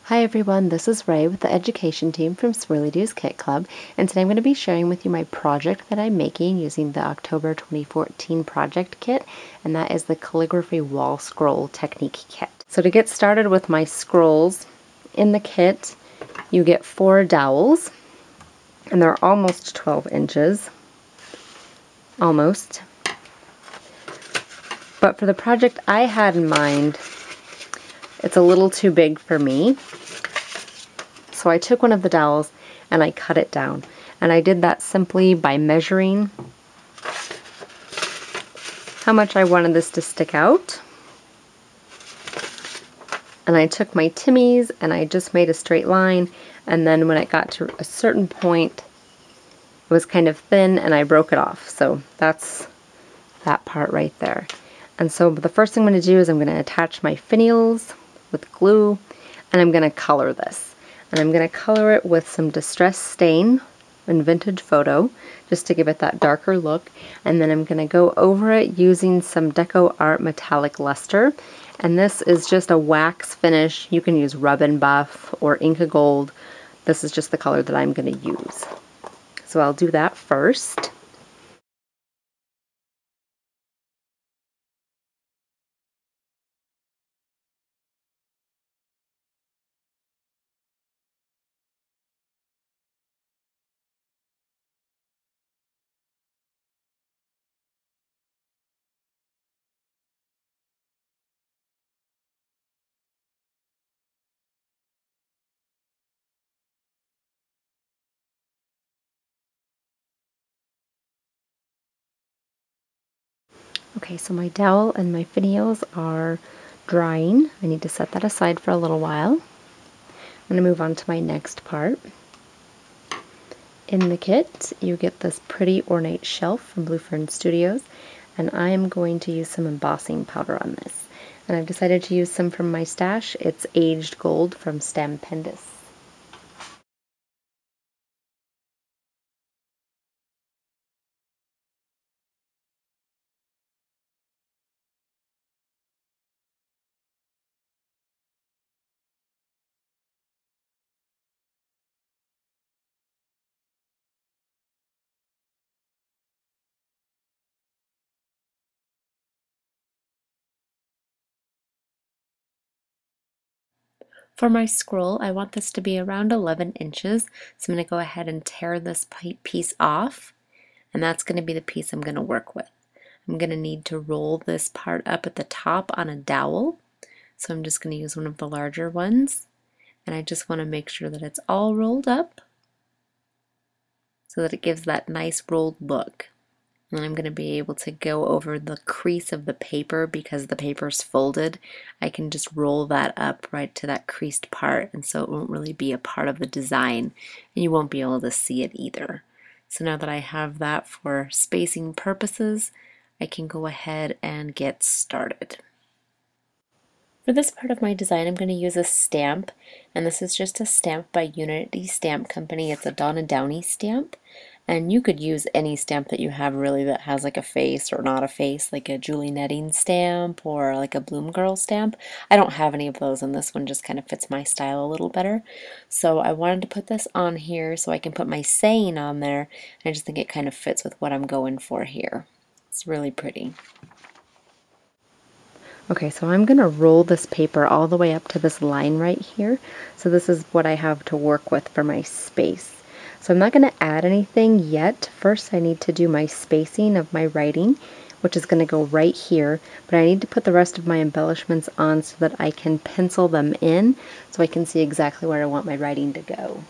Hi everyone, this is Ray with the education team from Swirlydoos Kit Club, and today I'm going to be sharing with you my project that I'm making using the October 2014 project kit, and that is the Calligraphy Wall Scroll Technique Kit. So to get started with my scrolls, in the kit you get 4 dowels, and they're almost 12 inches. Almost. But for the project I had in mind, it's a little too big for me. So I took one of the dowels and I cut it down. And I did that simply by measuring how much I wanted this to stick out. And I took my timmies and I just made a straight line. And then when it got to a certain point, it was kind of thin and I broke it off. So that's that part right there. And so the first thing I'm going to do is I'm going to attach my finials with glue and I'm going to color this. And I'm going to color it with some Distress Stain and Vintage Photo just to give it that darker look. And then I'm going to go over it using some Deco Art Metallic Luster. And this is just a wax finish. You can use Rub and Buff or Inca Gold. This is just the color that I'm going to use. So I'll do that first. Okay, so my dowel and my finials are drying. I need to set that aside for a little while. I'm going to move on to my next part. In the kit, you get this pretty ornate shelf from Blue Fern Studios, and I am going to use some embossing powder on this. And I've decided to use some from my stash. It's Aged Gold from Stampendous. For my scroll, I want this to be around 11 inches, so I'm going to go ahead and tear this piece off, and that's going to be the piece I'm going to work with. I'm going to need to roll this part up at the top on a dowel, so I'm just going to use one of the larger ones, and I just want to make sure that it's all rolled up so that it gives that nice rolled look. And I'm going to be able to go over the crease of the paper because the paper's folded. I can just roll that up right to that creased part, and so it won't really be a part of the design and you won't be able to see it either. So now that I have that for spacing purposes, I can go ahead and get started. For this part of my design, I'm going to use a stamp, and this is just a stamp by Unity Stamp Company. It's a Donna Downey stamp. And you could use any stamp that you have really that has like a face or not a face, like a Julie Netting stamp or like a Bloom Girl stamp. I don't have any of those, and this one just kind of fits my style a little better. So I wanted to put this on here so I can put my saying on there. And I just think it kind of fits with what I'm going for here. It's really pretty. Okay, so I'm going to roll this paper all the way up to this line right here. So this is what I have to work with for my space. So I'm not going to add anything yet. First I need to do my spacing of my writing, which is going to go right here, but I need to put the rest of my embellishments on so that I can pencil them in so I can see exactly where I want my writing to go.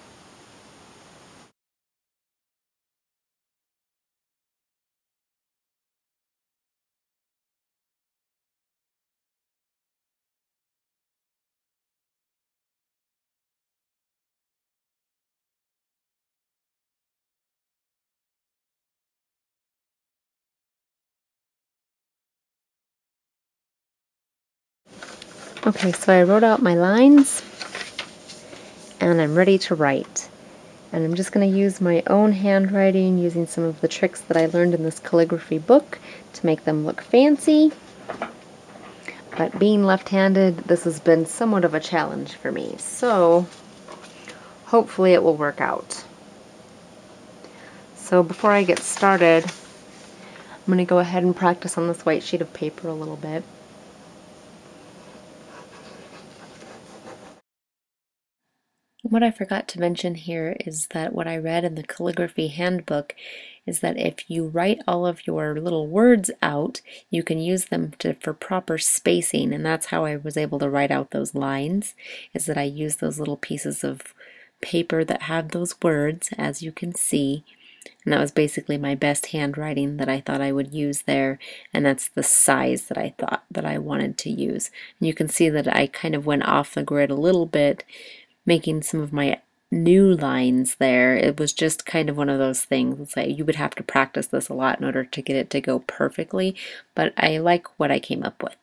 Okay, so I wrote out my lines and I'm ready to write. And I'm just going to use my own handwriting using some of the tricks that I learned in this calligraphy book to make them look fancy. But being left-handed, this has been somewhat of a challenge for me. So hopefully it will work out. So before I get started, I'm going to go ahead and practice on this white sheet of paper a little bit. What I forgot to mention here is that what I read in the calligraphy handbook is that if you write all of your little words out, you can use them for proper spacing, and that's how I was able to write out those lines, is that I used those little pieces of paper that have those words, as you can see, and that was basically my best handwriting that I thought I would use there, and that's the size that I thought that I wanted to use. And you can see that I kind of went off the grid a little bit, making some of my new lines there. It was just kind of one of those things. It's like you would have to practice this a lot in order to get it to go perfectly, but I like what I came up with.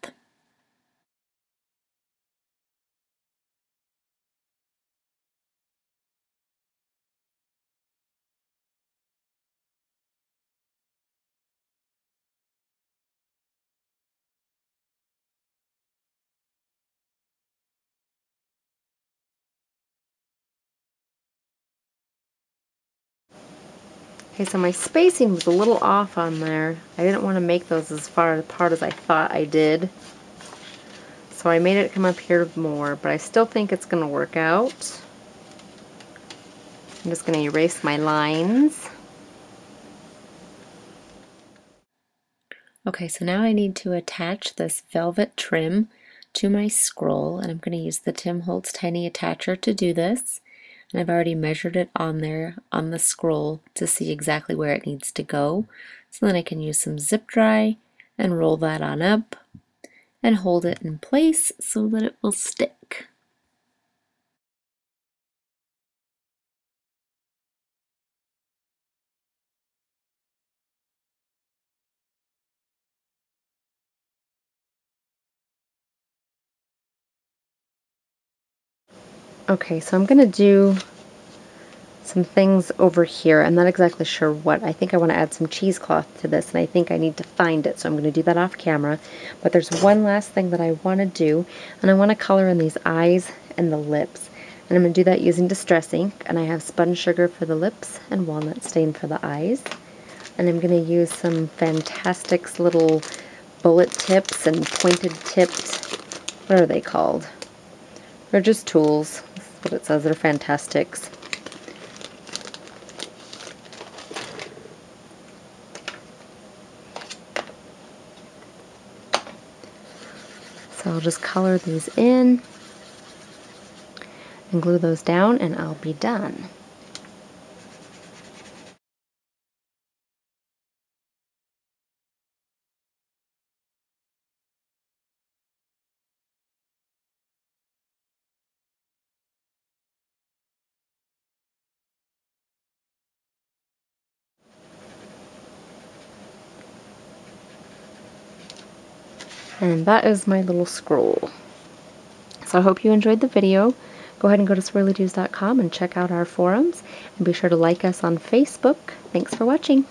Okay, so my spacing was a little off on there. I didn't want to make those as far apart as I thought I did. So I made it come up here more, but I still think it's going to work out. I'm just going to erase my lines. Okay, so now I need to attach this velvet trim to my scroll, and I'm going to use the Tim Holtz Tiny Attacher to do this. And I've already measured it on there on the scroll to see exactly where it needs to go. So then I can use some zip dry and roll that on up and hold it in place so that it will stick. Okay, so I'm going to do some things over here. I'm not exactly sure what. I think I want to add some cheesecloth to this, and I think I need to find it, so I'm going to do that off camera. But there's one last thing that I want to do, and I want to color in these eyes and the lips. And I'm going to do that using Distress ink, and I have spun sugar for the lips and walnut stain for the eyes. And I'm going to use some fantastic little bullet tips and pointed tipped, what are they called? They're just tools. That's what it says. They're Fantastics. So I'll just color these in and glue those down, and I'll be done. And that is my little scroll. So I hope you enjoyed the video. Go ahead and go to swirlydoos.com and check out our forums. And be sure to like us on Facebook. Thanks for watching.